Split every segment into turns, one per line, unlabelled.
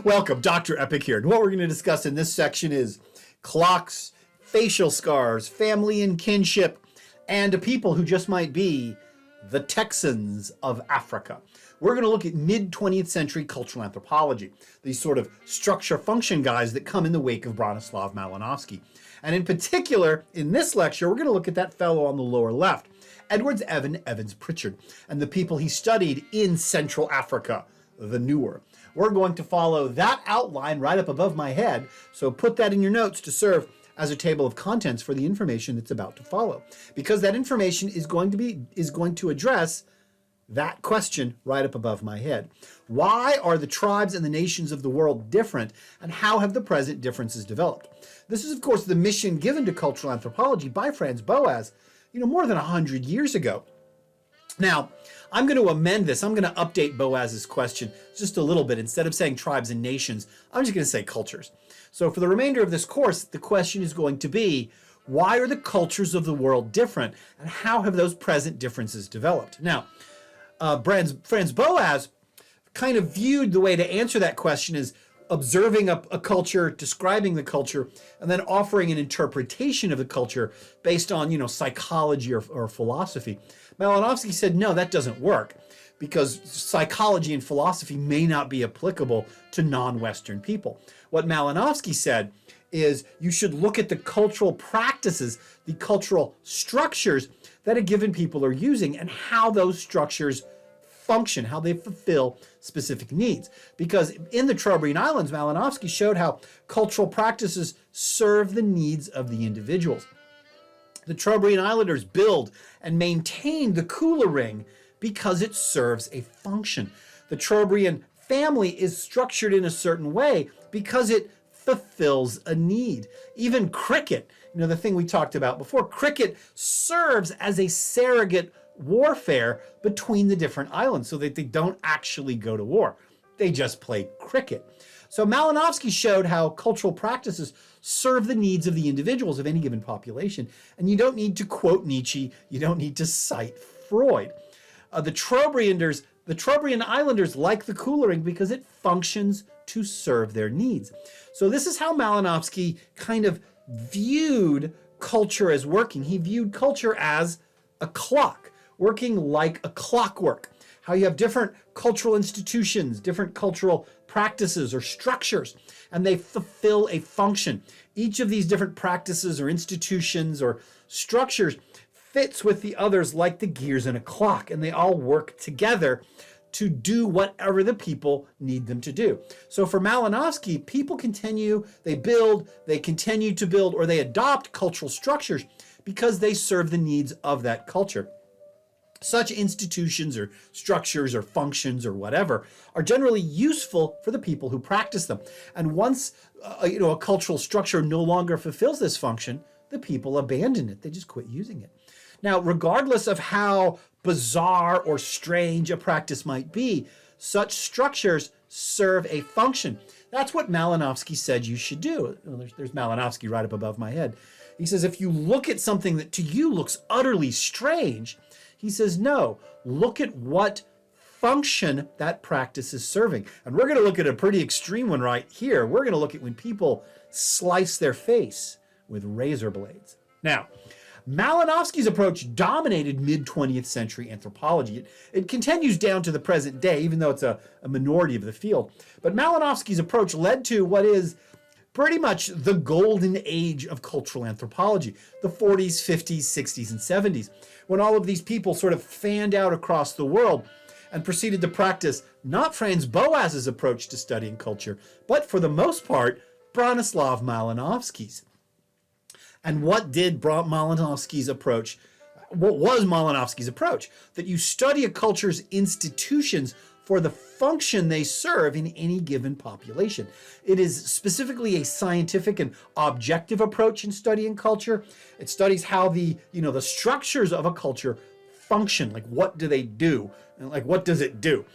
Welcome, Dr. Epic here. And what we're going to discuss in this section is clocks, facial scars, family and kinship, and a people who just might be the Texans of Africa. We're going to look at mid-20th century cultural anthropology, these sort of structure-function guys that come in the wake of Bronislaw Malinowski. And in particular, in this lecture, we're going to look at that fellow on the lower left, Evans-Pritchard, and the people he studied in Central Africa, the Nuer. We're going to follow that outline right up above my head, so put that in your notes to serve as a table of contents for the information that's about to follow, because that information is going to address that question right up above my head. Why are the tribes and the nations of the world different, and how have the present differences developed? This is, of course, the mission given to cultural anthropology by Franz Boas, more than 100 years ago. Now, I'm going to amend this. I'm going to update Boas's question just a little bit. Instead of saying tribes and nations, I'm just going to say cultures. So for the remainder of this course, the question is going to be, why are the cultures of the world different, and how have those present differences developed? Now, Franz Boas kind of viewed the way to answer that question as observing a culture, describing the culture, and then offering an interpretation of the culture based on, psychology or philosophy. Malinowski said, no, that doesn't work, because psychology and philosophy may not be applicable to non-Western people. What Malinowski said is you should look at the cultural practices, the cultural structures that a given people are using, and how those structures function, how they fulfill specific needs. Because in the Trobriand Islands, Malinowski showed how cultural practices serve the needs of the individuals. The Trobriand Islanders build and maintain the Kula ring because it serves a function. The Trobriand family is structured in a certain way because it fulfills a need. Even cricket, the thing we talked about before, cricket serves as a surrogate warfare between the different islands so that they don't actually go to war. They just play cricket. So Malinowski showed how cultural practices serve the needs of the individuals of any given population. And you don't need to quote Nietzsche. You don't need to cite Freud. The Trobriand Islanders like the Kula ring because it functions to serve their needs. So this is how Malinowski kind of viewed culture as working. He viewed culture as a clock, working like a clockwork. How you have different cultural institutions, different cultural practices or structures, and they fulfill a function. Each of these different practices or institutions or structures fits with the others like the gears in a clock, and they all work together to do whatever the people need them to do. So for Malinowski, people they continue to build, or they adopt cultural structures because they serve the needs of that culture. Such institutions or structures or functions or whatever are generally useful for the people who practice them. And once a cultural structure no longer fulfills this function, the people abandon it. They just quit using it. Now, regardless of how bizarre or strange a practice might be, such structures serve a function. That's what Malinowski said you should do. There's Malinowski right up above my head. He says, if you look at something that to you looks utterly strange, he says, no, look at what function that practice is serving. And we're going to look at a pretty extreme one right here. We're going to look at when people slice their face with razor blades. Now, Malinowski's approach dominated mid-20th century anthropology. It continues down to the present day, even though it's a minority of the field. But Malinowski's approach led to what is pretty much the golden age of cultural anthropology, the 40s, 50s, 60s, and 70s, when all of these people sort of fanned out across the world and proceeded to practice not Franz Boas's approach to studying culture, but for the most part, Bronislaw Malinowski's. And what did Malinowski's approach? What was Malinowski's approach? That you study a culture's institutions for the function they serve in any given population. It is specifically a scientific and objective approach in studying culture. It studies how the structures of a culture function. Like, what do they do? And like, what does it do?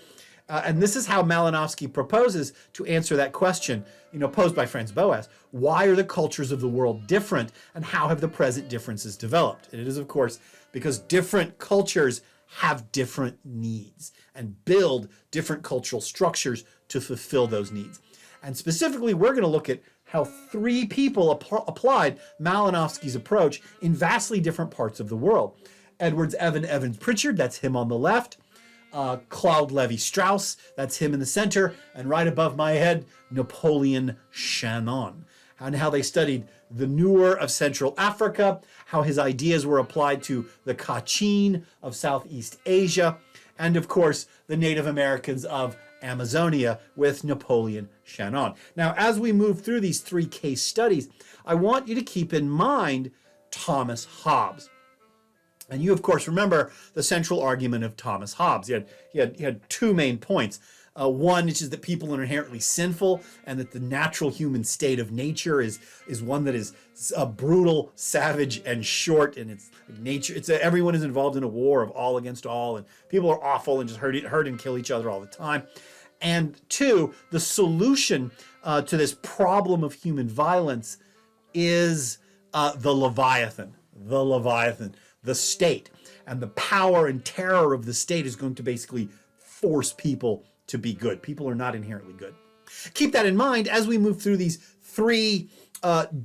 And this is how Malinowski proposes to answer that question, posed by Franz Boas. Why are the cultures of the world different, and how have the present differences developed? And it is, of course, because different cultures have different needs and build different cultural structures to fulfill those needs. And specifically, we're going to look at how three people applied Malinowskis approach in vastly different parts of the world. Evans-Pritchard, that's him on the left. Claude Lévi-Strauss, that's him in the center. And right above my head, Napoleon Shannon. And how they studied the Nuer of Central Africa, how his ideas were applied to the Kachin of Southeast Asia, and of course, the Native Americans of Amazonia with Napoleon Shannon. Now, as we move through these three case studies, I want you to keep in mind Thomas Hobbes. And you, of course, remember the central argument of Thomas Hobbes. He had two main points. One, which is that people are inherently sinful, and that the natural human state of nature is one that is brutal, savage, and short. And it's nature. Everyone is involved in a war of all against all, and people are awful and just hurt and kill each other all the time. And two, the solution to this problem of human violence is the Leviathan, the state. And the power and terror of the state is going to basically force people to be good. People are not inherently good. Keep that in mind as we move through these three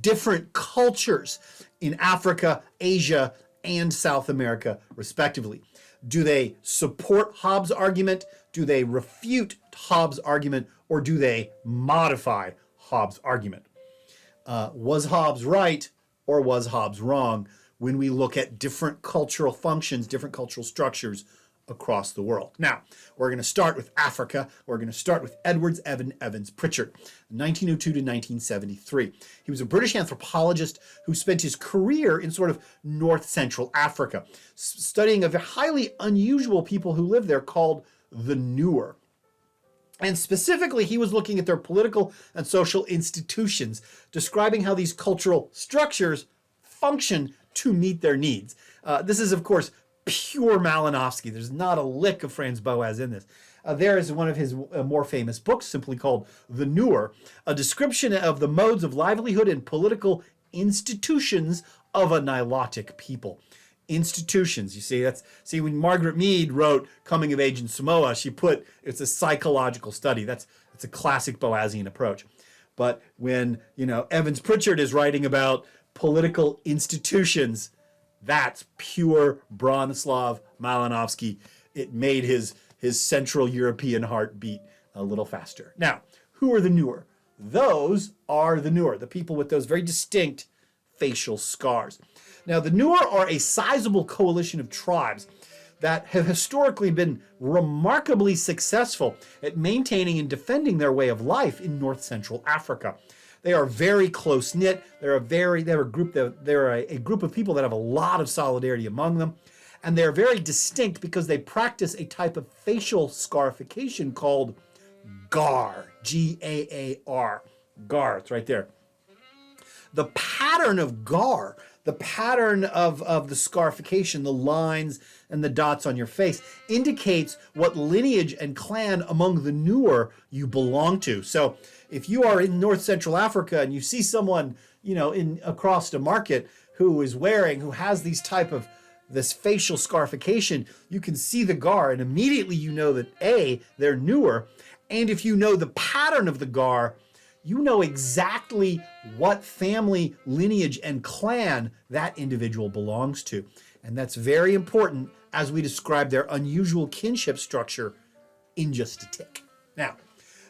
different cultures in Africa, Asia, and South America, respectively. Do they support Hobbes' argument? Do they refute Hobbes' argument? Or do they modify Hobbes' argument? Was Hobbes right or was Hobbes wrong when we look at different cultural functions, different cultural structures across the world? Now, we're going to start with Africa. We're going to start with Evans-Pritchard, 1902 to 1973. He was a British anthropologist who spent his career in sort of North Central Africa, studying a highly unusual people who live there called the Nuer. And specifically, he was looking at their political and social institutions, describing how these cultural structures function to meet their needs. This is, of course, pure Malinowski. There's not a lick of Franz Boas in this. There is one of his more famous books, simply called The Nuer, a description of the modes of livelihood and political institutions of a Nilotic people. Institutions, you see, when Margaret Mead wrote Coming of Age in Samoa, she put it's a psychological study. That's a classic Boasian approach. But when Evans-Pritchard is writing about political institutions, that's pure Bronislaw Malinowski. It made his Central European heart beat a little faster. Now, who are the Nuer? Those are the Nuer, the people with those very distinct facial scars. Now, the Nuer are a sizable coalition of tribes that have historically been remarkably successful at maintaining and defending their way of life in North Central Africa. They are very close-knit. They're a group of people that have a lot of solidarity among them. And they're very distinct because they practice a type of facial scarification called Gar, G-A-A-R. Gar, it's right there. The pattern of Gar, the pattern of the scarification, the lines and the dots on your face, indicates what lineage and clan among the Nuer you belong to. So if you are in North Central Africa and you see someone, across the market who has this facial scarification, you can see the Gar and immediately you know that A, they're Nuer, and if you know the pattern of the Gar, you know exactly what family, lineage, and clan that individual belongs to. And that's very important as we describe their unusual kinship structure in just a tick. Now,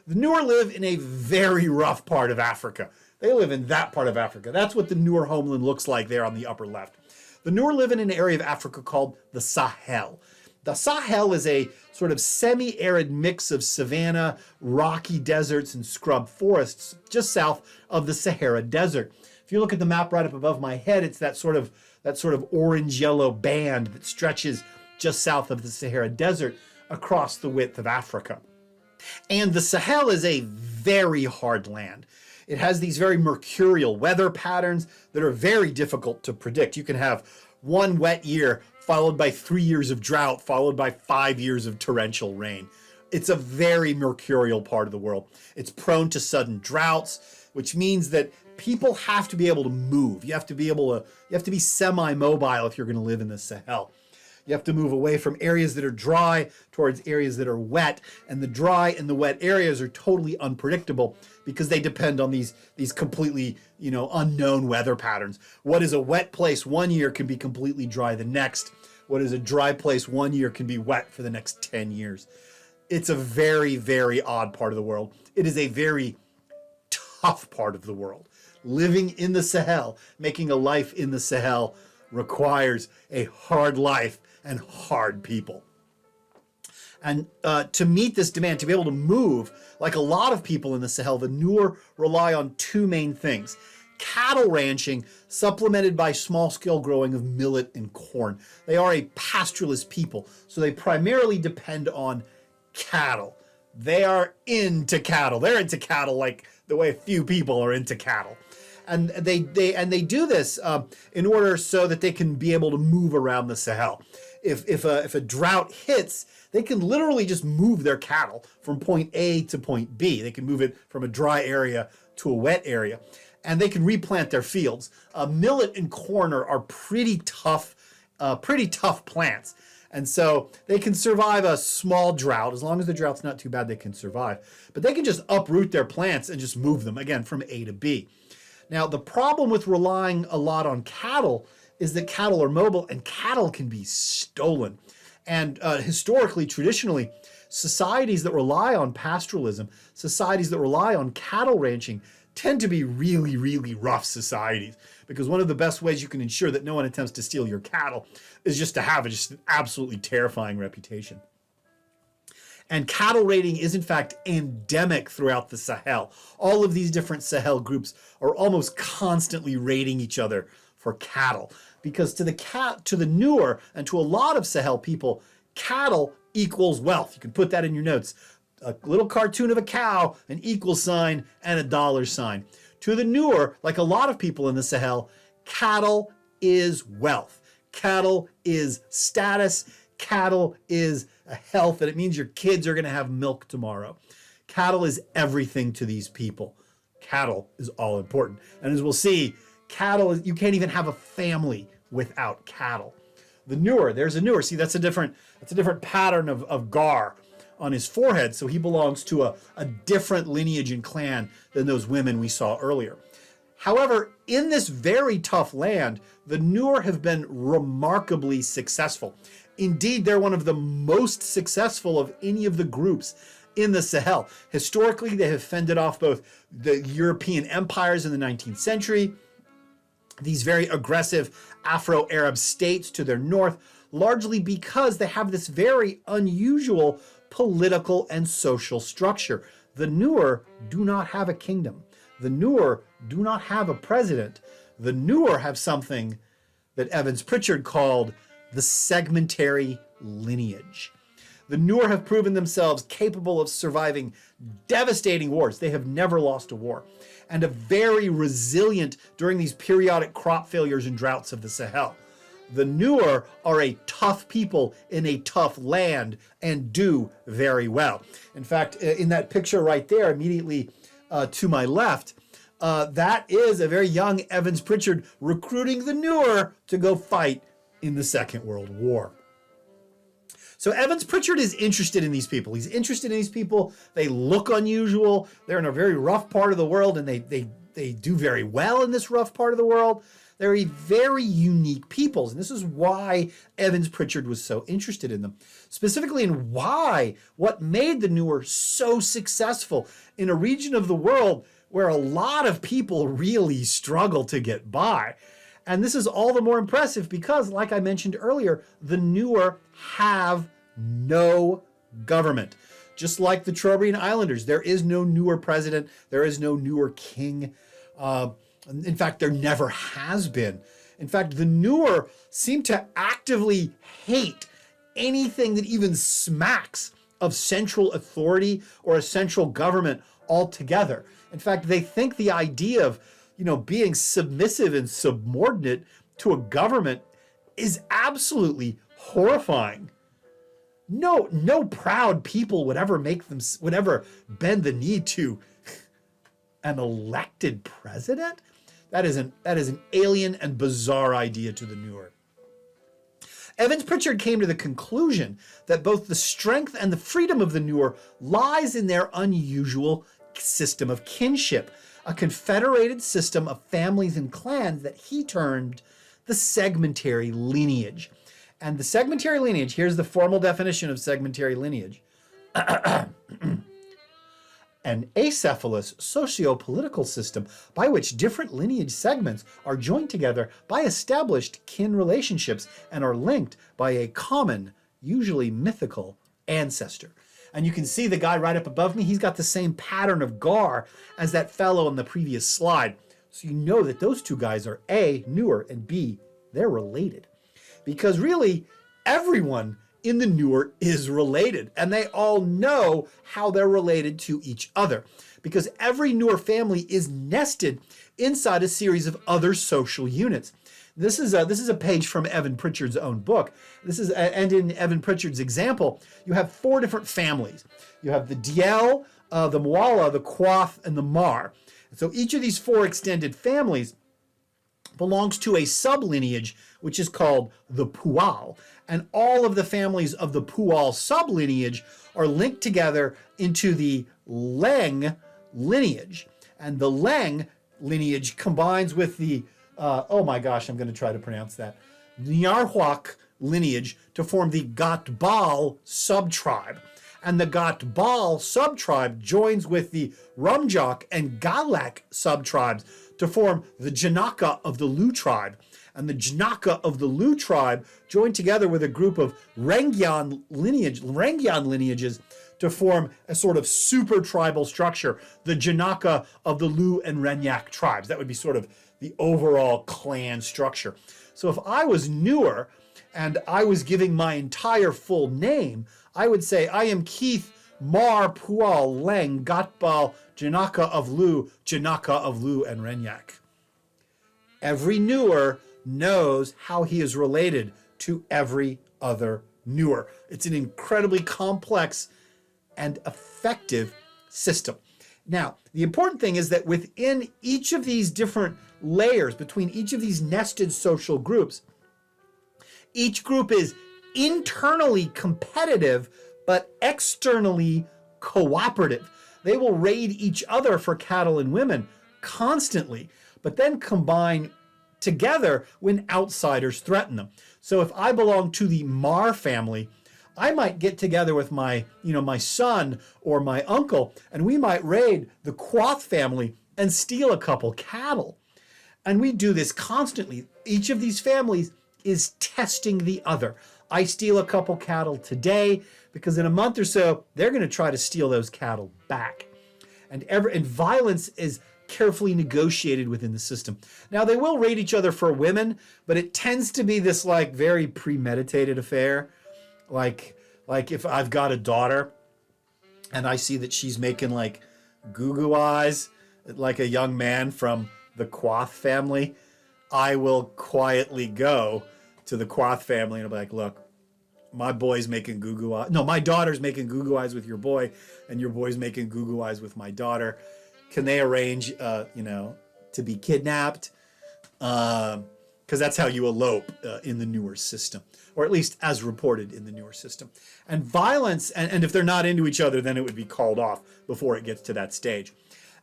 the Nuer live in a very rough part of Africa. They live in that part of Africa. That's what the Nuer homeland looks like there on the upper left. The Nuer live in an area of Africa called the Sahel. The Sahel is a sort of semi-arid mix of savanna, rocky deserts, and scrub forests just south of the Sahara Desert. If you look at the map right up above my head, it's that sort of orange-yellow band that stretches just south of the Sahara Desert across the width of Africa. And the Sahel is a very hard land. It has these very mercurial weather patterns that are very difficult to predict. You can have one wet year followed by 3 years of drought, followed by 5 years of torrential rain. It's a very mercurial part of the world. It's prone to sudden droughts, which means that people have to be able to move. You have to be semi-mobile if you're going to live in the Sahel. You have to move away from areas that are dry towards areas that are wet. And the dry and the wet areas are totally unpredictable because they depend on these completely, unknown weather patterns. What is a wet place one year can be completely dry the next. What is a dry place one year can be wet for the next 10 years. It's a very, very odd part of the world. It is a very tough part of the world. Living in the Sahel, making a life in the Sahel requires a hard life and hard people. And to meet this demand, to be able to move, like a lot of people in the Sahel, the Nuer rely on two main things. Cattle ranching, supplemented by small-scale growing of millet and corn. They are a pastoralist people, so they primarily depend on cattle. They are into cattle. They're into cattle like the way a few people are into cattle. And they do this in order so that they can be able to move around the Sahel. If a drought hits, they can literally just move their cattle from point A to point B. They can move it from a dry area to a wet area, and they can replant their fields. Millet and corn are pretty tough plants. And so they can survive a small drought. As long as the drought's not too bad, they can survive. But they can just uproot their plants and just move them, again, from A to B. Now, the problem with relying a lot on cattle is that cattle are mobile and cattle can be stolen. And historically, traditionally, societies that rely on pastoralism, societies that rely on cattle ranching, tend to be really, really rough societies, because one of the best ways you can ensure that no one attempts to steal your cattle is just to have just an absolutely terrifying reputation. And cattle raiding is in fact endemic throughout the Sahel. All of these different Sahel groups are almost constantly raiding each other for cattle, because to the Nuer and to a lot of Sahel people, cattle equals wealth. You can put that in your notes. A little cartoon of a cow, an equal sign, and a dollar sign. To the Nuer, like a lot of people in the Sahel, cattle is wealth. Cattle is status. Cattle is a health, and it means your kids are going to have milk tomorrow. Cattle is everything to these people. Cattle is all important. And as we'll see, cattle, you can't even have a family without cattle. The Nuer, there's a Nuer. See, that's a different pattern of gar on his forehead, so he belongs to a different lineage and clan than those women we saw earlier. However, in this very tough land, the Nuer have been remarkably successful. Indeed, they're one of the most successful of any of the groups in the Sahel. Historically, they have fended off both the European empires in the 19th century, these very aggressive Afro-Arab states to their north, largely because they have this very unusual political and social structure. The Nuer do not have a kingdom. The Nuer do not have a president. The Nuer have something that Evans-Pritchard called the Segmentary Lineage. The Nuer have proven themselves capable of surviving devastating wars. They have never lost a war, and are very resilient during these periodic crop failures and droughts of the Sahel. The Nuer are a tough people in a tough land and do very well. In fact, in that picture right there, immediately to my left, that is a very young Evans-Pritchard recruiting the Nuer to go fight in the Second World War. So Evans-Pritchard is interested in these people. He's interested in these people. They look unusual. They're in a very rough part of the world, and they do very well in this rough part of the world. They're very unique peoples, and this is why Evans-Pritchard was so interested in them. Specifically in what made the Nuer so successful in a region of the world where a lot of people really struggle to get by. And this is all the more impressive because, like I mentioned earlier, the Nuer have no government. Just like the Trobriand Islanders, there is no Nuer president, there is no Nuer king. In fact, there never has been. In fact, the Nuer seem to actively hate anything that even smacks of central authority or a central government altogether. In fact, they think the idea of being submissive and subordinate to a government is absolutely horrifying. No proud people would ever bend the knee to an elected president. That is an alien and bizarre idea to the Nuer. Evans-Pritchard came to the conclusion that both the strength and the freedom of the Nuer lies in their unusual system of kinship, a confederated system of families and clans that he termed the segmentary lineage. And the segmentary lineage, here's the formal definition of segmentary lineage. An acephalous socio-political system by which different lineage segments are joined together by established kin relationships and are linked by a common, usually mythical, ancestor. And you can see the guy right up above me, he's got the same pattern of gar as that fellow in the previous slide. So you know that those two guys are A, Nuer, and B, they're related. Because really, everyone in the Nuer is related, and they all know how they're related to each other, because every Nuer family is nested inside a series of other social units. This is a page from Evans-Pritchard's own book. And in Evans-Pritchard's example, you have 4 different families. You have the Diel, the Mwala, the Quath, and the Mar. So each of these 4 extended families belongs to a sublineage, which is called the Pual. And all of the families of the Pual sublineage are linked together into the Leng lineage. And the Leng lineage combines with the, oh my gosh, I'm going to try to pronounce that, Nyarwak lineage to form the Gatbal subtribe. And the Gatbal subtribe joins with the Rumjok and Galak subtribes to form the Janaka of the Lu tribe. And the Janaka of the Lu tribe joined together with a group of Rengyan lineages to form a sort of super tribal structure, the Janaka of the Lu and Renyak tribes. That would be sort of the overall clan structure. So if I was Nuer and I was giving my entire full name, I would say, I am Keith Mar Pual Leng Gatbal Janaka of Lu and Renyak. Every Nuer knows how he is related to every other Nuer. It's an incredibly complex and effective system. Now, the important thing is that within each of these different layers, between each of these nested social groups, each group is internally competitive, but externally cooperative. They will raid each other for cattle and women constantly, but then combine together when outsiders threaten them. So if I belong to the Mar family, I might get together with my son or my uncle, and we might raid the Quath family and steal a couple cattle. And we do this constantly. Each of these families is testing the other. I steal a couple cattle today because in a month or so, they're going to try to steal those cattle back. And violence is carefully negotiated within the system. Now, they will raid each other for women, but it tends to be this like very premeditated affair. Like if I've got a daughter and I see that she's making like goo-goo eyes, like a young man from the Quath family, I will quietly go to the Quath family and I'll be like, look, my boy's making goo-goo eyes. No, my daughter's making goo-goo eyes with your boy, and your boy's making goo-goo eyes with my daughter. Can they arrange, to be kidnapped? Because that's how you elope in the Nuer system, or at least as reported in the Nuer system. And violence, and if they're not into each other, then it would be called off before it gets to that stage.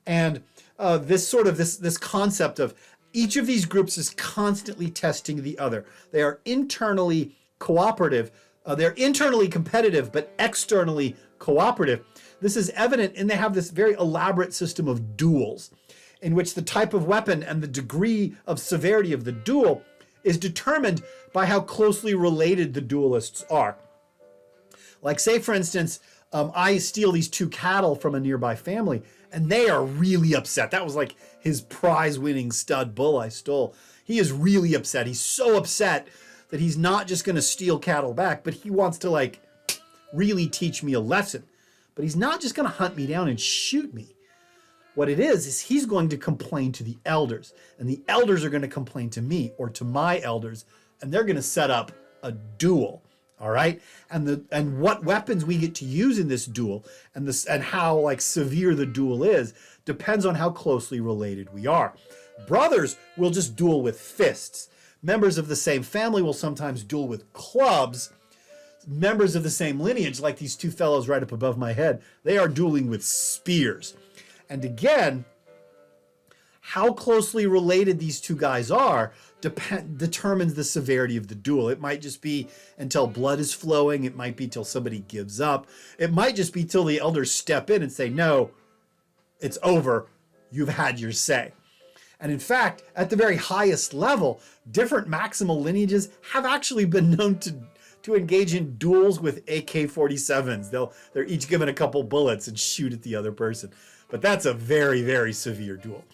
And this concept of each of these groups is constantly testing the other. They are internally cooperative. They're internally competitive, but externally cooperative. This is evident, and they have this very elaborate system of duels, in which the type of weapon and the degree of severity of the duel is determined by how closely related the duelists are. Like, say, for instance, I steal these 2 cattle from a nearby family, and they are really upset. That was like his prize-winning stud bull I stole. He is really upset. He's so upset that he's not just going to steal cattle back, but he wants to like really teach me a lesson. But he's not just going to hunt me down and shoot me. What it is he's going to complain to the elders, and the elders are going to complain to me or to my elders, and they're going to set up a duel. All right. And what weapons we get to use in this duel and how like severe the duel is depends on how closely related we are. Brothers will just duel with fists. Members of the same family will sometimes duel with clubs. Members of the same lineage, like these two fellows right up above my head, they are dueling with spears. And again, how closely related these two guys are determines the severity of the duel. It might just be until blood is flowing. It might be till somebody gives up. It might just be till the elders step in and say, no, it's over. You've had your say. And in fact, at the very highest level, different maximal lineages have actually been known to engage in duels with AK-47s. They're each given a couple bullets and shoot at the other person. But that's a very, very severe duel.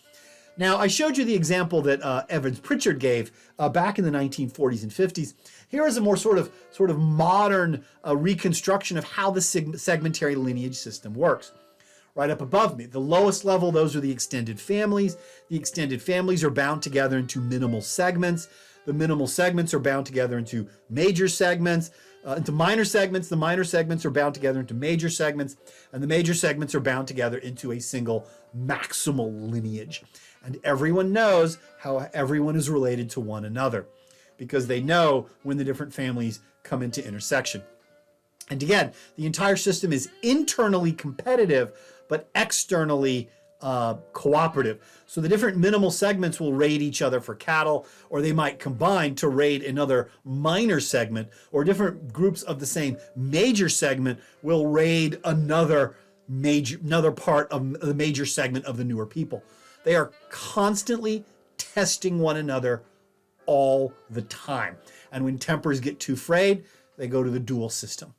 Now, I showed you the example that Evans-Pritchard gave back in the 1940s and 50s. Here is a more sort of modern reconstruction of how the segmentary lineage system works. Right up above me, the lowest level, those are the extended families. The extended families are bound together into minimal segments. The minimal segments are bound together into major segments, into minor segments. The minor segments are bound together into major segments, and the major segments are bound together into a single maximal lineage. And everyone knows how everyone is related to one another because they know when the different families come into intersection. And again, the entire system is internally competitive, but externally cooperative. So the different minimal segments will raid each other for cattle, or they might combine to raid another minor segment, or different groups of the same major segment will raid another part of the major segment of the Nuer people. They are constantly testing one another all the time. And when tempers get too frayed, they go to the duel system.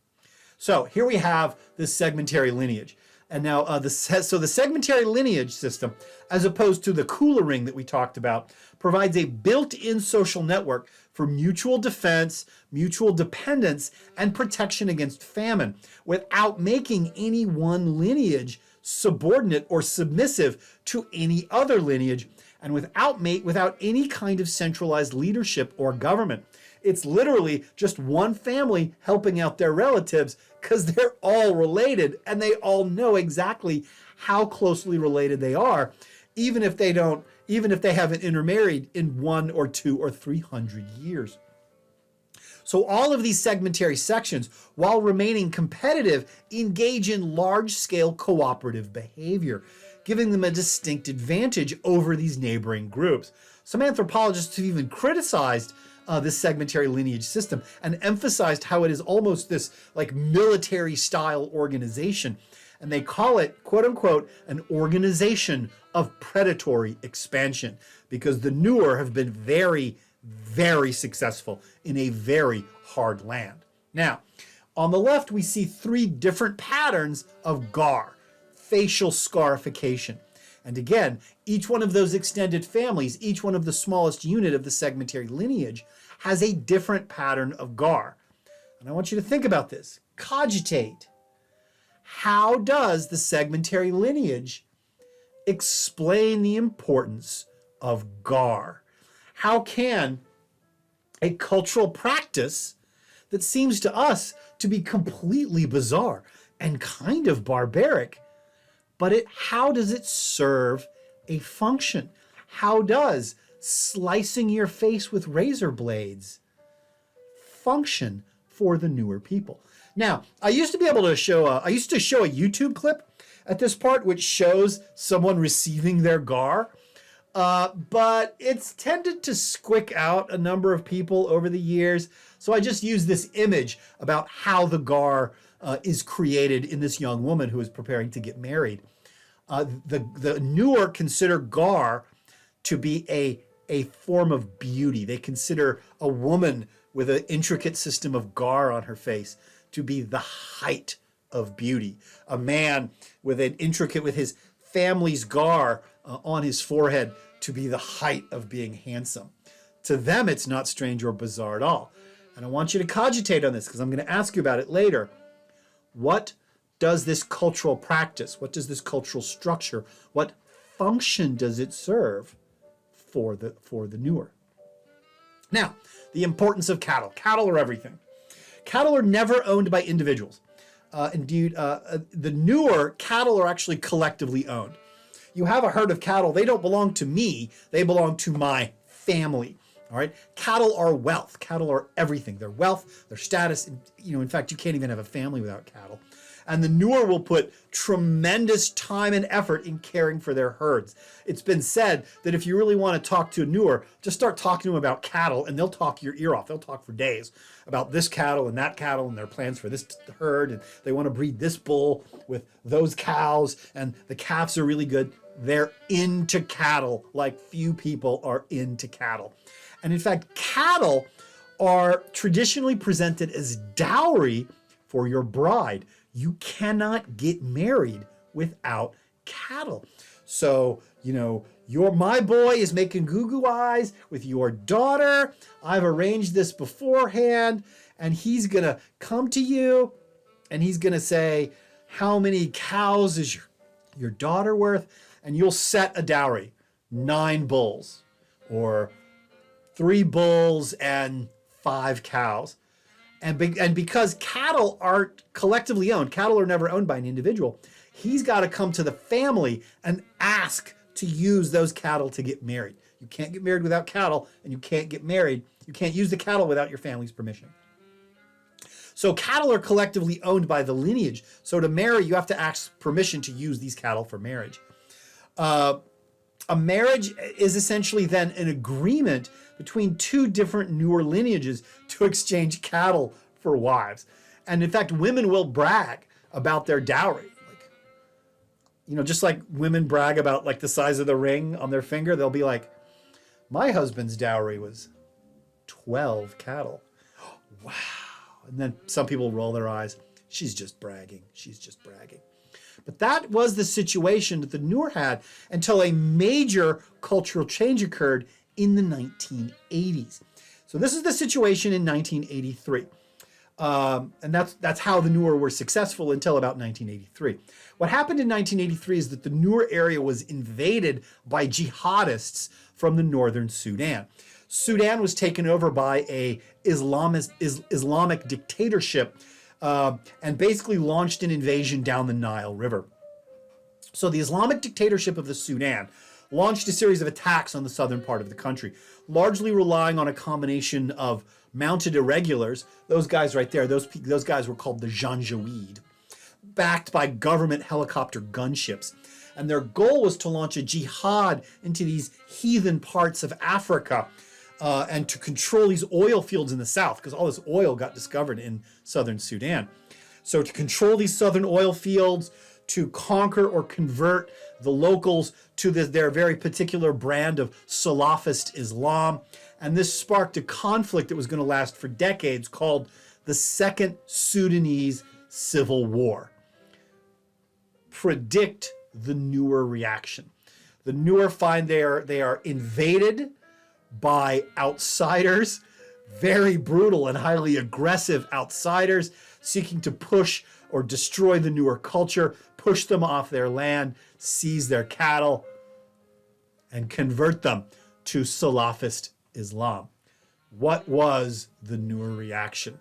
So here we have this segmentary lineage. And now the segmentary lineage system, as opposed to the cooler ring that we talked about, provides a built-in social network for mutual defense, mutual dependence, and protection against famine, without making any one lineage subordinate or submissive to any other lineage, and without any kind of centralized leadership or government. It's literally just one family helping out their relatives because they're all related and they all know exactly how closely related they are, even if they haven't intermarried in 1 or 2 or 300 years. So all of these segmentary sections, while remaining competitive, engage in large-scale cooperative behavior, giving them a distinct advantage over these neighboring groups. Some anthropologists have even criticized this segmentary lineage system and emphasized how it is almost this like military-style organization. And they call it, quote unquote, an organization of predatory expansion, because the Nuer have been very, very successful in a very hard land. Now, on the left, we see 3 different patterns of gar, facial scarification. And again, each one of those extended families, each one of the smallest unit of the segmentary lineage, has a different pattern of gar. And I want you to think about this. Cogitate. How does the segmentary lineage explain the importance of gar? How can a cultural practice that seems to us to be completely bizarre and kind of barbaric, but how does it serve a function? How does slicing your face with razor blades function for the Nuer people? Now, I used to show a YouTube clip at this part which shows someone receiving their gar, but it's tended to squick out a number of people over the years. So I just used this image about how the gar is created in this young woman who is preparing to get married. The Nuer consider gar to be a form of beauty. They consider a woman with an intricate system of gar on her face to be the height of beauty. A man with his family's gar on his forehead to be the height of being handsome. To them, it's not strange or bizarre at all. And I want you to cogitate on this because I'm going to ask you about it later. What does this cultural practice, what does this cultural structure, what function does it serve for the Nuer? Now, the importance of cattle. Cattle are everything. Cattle are never owned by individuals. Indeed, the Nuer, cattle are actually collectively owned. You have a herd of cattle, they don't belong to me, they belong to my family. All right, cattle are wealth. Cattle are everything. They're wealth, their status. In fact, you can't even have a family without cattle. And the Nuer will put tremendous time and effort in caring for their herds. It's been said that if you really want to talk to a Nuer, just start talking to them about cattle and they'll talk your ear off. They'll talk for days about this cattle and their plans for this herd. And they want to breed this bull with those cows and the calves are really good. They're into cattle like few people are into cattle. And in fact, cattle are traditionally presented as dowry for your bride. You cannot get married without cattle. So, my boy is making goo-goo eyes with your daughter. I've arranged this beforehand, and he's going to come to you, and he's going to say, how many cows is your daughter worth? And you'll set a dowry, 9 bulls, or 3 bulls and 5 cows. And because cattle aren't collectively owned, cattle are never owned by an individual, he's got to come to the family and ask to use those cattle to get married. You can't get married without cattle, and you can't get married. You can't use the cattle without your family's permission. So cattle are collectively owned by the lineage. So to marry, you have to ask permission to use these cattle for marriage. A marriage is essentially then an agreement between 2 different Nuer lineages to exchange cattle for wives. And in fact, women will brag about their dowry. Just like women brag about the size of the ring on their finger, they'll be like, my husband's dowry was 12 cattle. Wow. And then some people roll their eyes. She's just bragging. She's just bragging. But that was the situation that the Nuer had until a major cultural change occurred in the 1980s. So this is the situation in 1983. And that's how the Nuer were successful until about 1983. What happened in 1983 is that the Nuer area was invaded by jihadists from the northern Sudan. Sudan was taken over by a Islamic dictatorship and basically launched an invasion down the Nile River. So the Islamic dictatorship of the Sudan launched a series of attacks on the southern part of the country, largely relying on a combination of mounted irregulars, those guys right there, those guys were called the Janjaweed, backed by government helicopter gunships. And their goal was to launch a jihad into these heathen parts of Africa and to control these oil fields in the south, because all this oil got discovered in southern Sudan. So to control these southern oil fields, to conquer or convert the locals to their very particular brand of Salafist Islam. And this sparked a conflict that was going to last for decades called the Second Sudanese Civil War. Predict the Nuer reaction. The Nuer find they are invaded by outsiders, very brutal and highly aggressive outsiders seeking to push or destroy the Nuer culture, push them off their land, seize their cattle, and convert them to Salafist Islam. What was the Nuer reaction?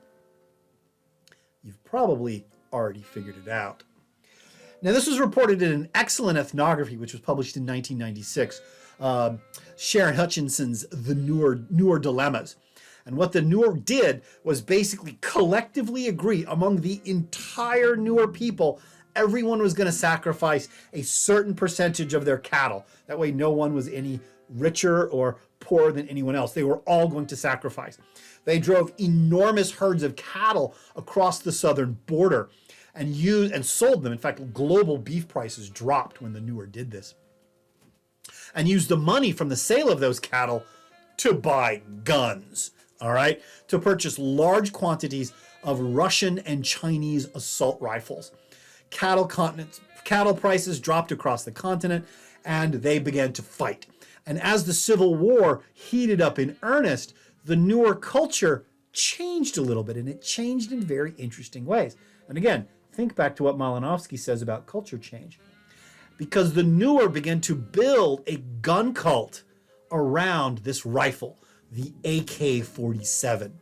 You've probably already figured it out. Now, this was reported in an excellent ethnography, which was published in 1996, Sharon Hutchinson's The Nuer Dilemmas. And what the Nuer did was basically collectively agree among the entire Nuer people, everyone was going to sacrifice a certain percentage of their cattle. That way no one was any richer or poorer than anyone else. They were all going to sacrifice. They drove enormous herds of cattle across the southern border and sold them. In fact, global beef prices dropped when the Nuer did this. And used the money from the sale of those cattle to buy guns, all right? To purchase large quantities of Russian and Chinese assault rifles. Cattle prices dropped across the continent, and they began to fight. And as the Civil War heated up in earnest, the Nuer culture changed a little bit, and it changed in very interesting ways. And again, think back to what Malinowski says about culture change. Because the Nuer began to build a gun cult around this rifle, the AK-47.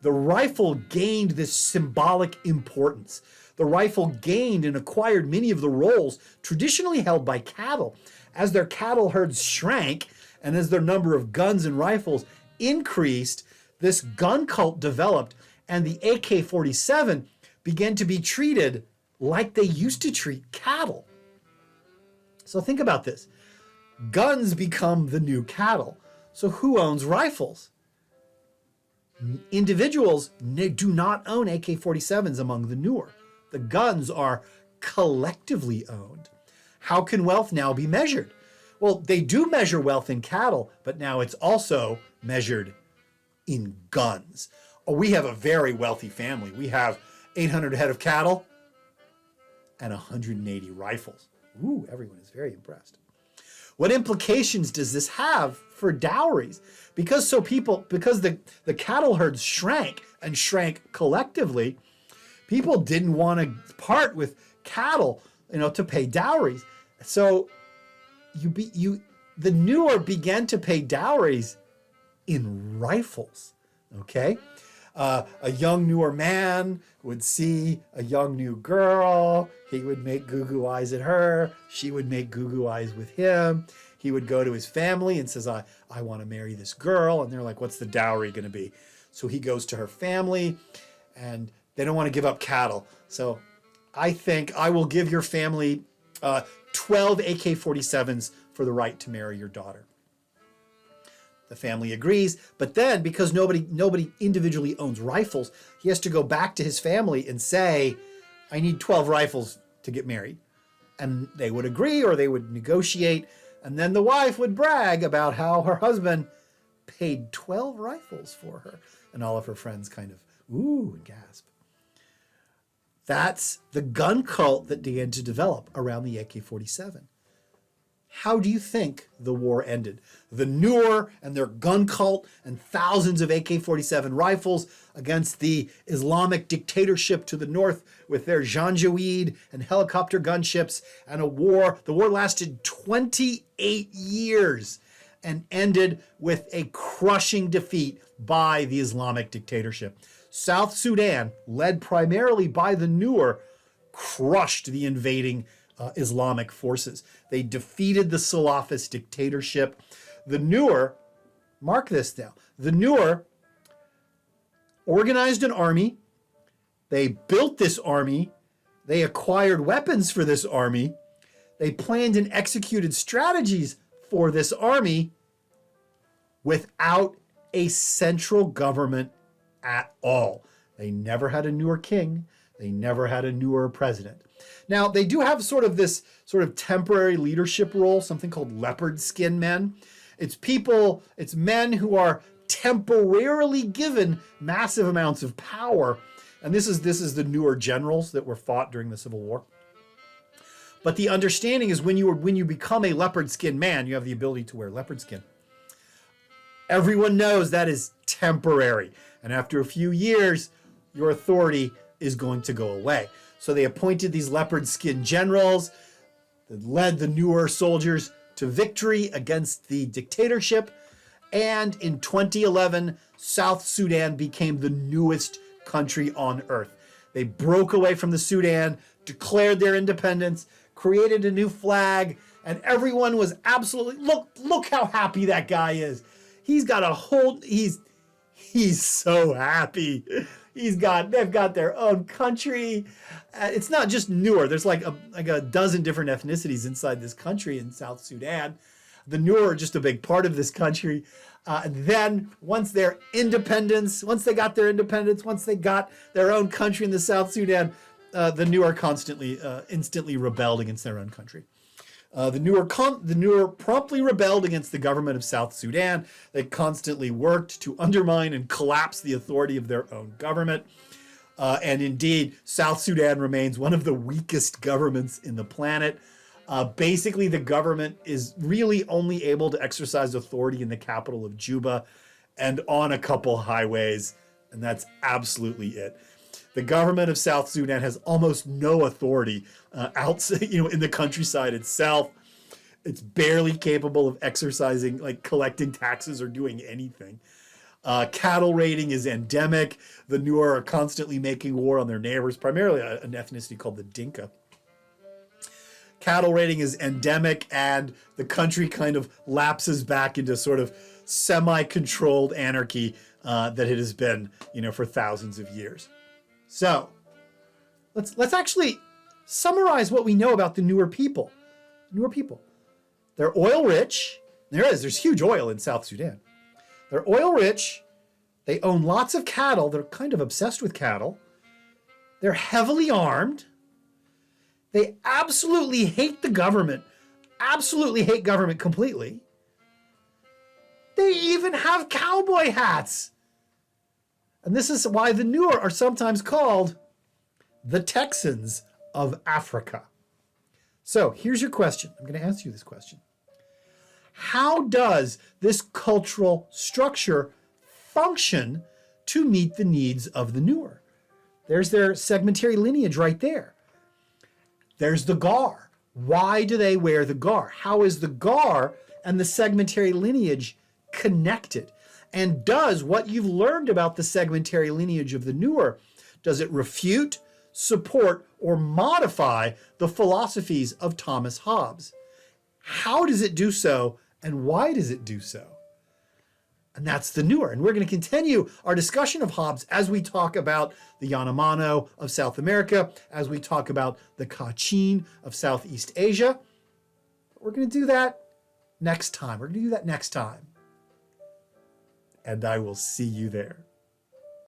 The rifle gained this symbolic importance. The rifle gained and acquired many of the roles traditionally held by cattle. As their cattle herds shrank and as their number of guns and rifles increased, this gun cult developed, and the AK-47 began to be treated like they used to treat cattle. So think about this. Guns become the new cattle. So who owns rifles? Individuals do not own AK-47s among the Nuer. The guns are collectively owned. How can wealth now be measured? Well, they do measure wealth in cattle, but now it's also measured in guns. Oh, we have a very wealthy family. We have 800 head of cattle and 180 rifles. Ooh, everyone is very impressed. What implications does this have for dowries? Because the cattle herds shrank and shrank collectively, people didn't want to part with cattle, to pay dowries. So the Nuer began to pay dowries in rifles. Okay, a young Nuer man would see a young new girl. He would make goo-goo eyes at her. She would make goo-goo eyes with him. He would go to his family and says, I want to marry this girl. And they're like, what's the dowry going to be? So he goes to her family, and they don't want to give up cattle. So I think I will give your family 12 AK-47s for the right to marry your daughter. The family agrees, but then because nobody individually owns rifles, he has to go back to his family and say, I need 12 rifles to get married. And they would agree, or they would negotiate, and then the wife would brag about how her husband paid 12 rifles for her, and all of her friends kind of ooh and gasp. That's the gun cult that began to develop around the AK-47. How do you think the war ended? The Nuer and their gun cult and thousands of AK-47 rifles against the Islamic dictatorship to the north with their Janjaweed and helicopter gunships, and a war. The war lasted 28 years and ended with a crushing defeat by the Islamic dictatorship. South Sudan, led primarily by the Nuer, crushed the invading Islamic forces. They defeated the Salafist dictatorship. The Nuer, mark this now, the Nuer organized an army. They built this army. They acquired weapons for this army. They planned and executed strategies for this army without a central government at all. They never had a Nuer king. They never had a Nuer president. Now, they do have this temporary leadership role, something called leopard skin men. It's men who are temporarily given massive amounts of power. And this is the Nuer generals that were fought during the Civil War. But the understanding is when you become a leopard skin man, you have the ability to wear leopard skin. Everyone knows that is temporary. And after a few years, your authority is going to go away. So they appointed these leopard skin generals that led the Nuer soldiers to victory against the dictatorship. And in 2011, South Sudan became the newest country on earth. They broke away from the Sudan, declared their independence, created a new flag, and everyone was absolutely, look how happy that guy is. He's so happy. They've got their own country. It's not just Nuer. There's like a dozen different ethnicities inside this country in South Sudan. The Nuer are just a big part of this country. And then once they got their independence, once they got their own country in the South Sudan, the Nuer instantly rebelled against their own country. The Nuer promptly rebelled against the government of South Sudan. They constantly worked to undermine and collapse the authority of their own government. And indeed, South Sudan remains one of the weakest governments in the planet. Basically, the government is really only able to exercise authority in the capital of Juba and on a couple highways, and that's absolutely it. The government of South Sudan has almost no authority outside, in the countryside itself. It's barely capable of exercising, collecting taxes or doing anything. Cattle raiding is endemic. The Nuer are constantly making war on their neighbors, primarily an ethnicity called the Dinka. Cattle raiding is endemic, and the country kind of lapses back into sort of semi-controlled anarchy that it has been, for thousands of years. So let's actually summarize what we know about the Nuer people. They're oil rich. There's huge oil in South Sudan. They're oil rich. They own lots of cattle. They're kind of obsessed with cattle. They're heavily armed. They absolutely hate the government. Absolutely hate government completely. They even have cowboy hats. And this is why the Nuer are sometimes called the Texans of Africa. So here's your question. I'm going to ask you this question. How does this cultural structure function to meet the needs of the Nuer? There's their segmentary lineage right there. There's the gar. Why do they wear the gar? How is the gar and the segmentary lineage connected? And does what you've learned about the segmentary lineage of the Nuer, does it refute, support, or modify the philosophies of Thomas Hobbes? How does it do so, and why does it do so? And that's the Nuer. And we're going to continue our discussion of Hobbes as we talk about the Yanomamo of South America, as we talk about the Kachin of Southeast Asia. We're going to do that next time. And I will see you there.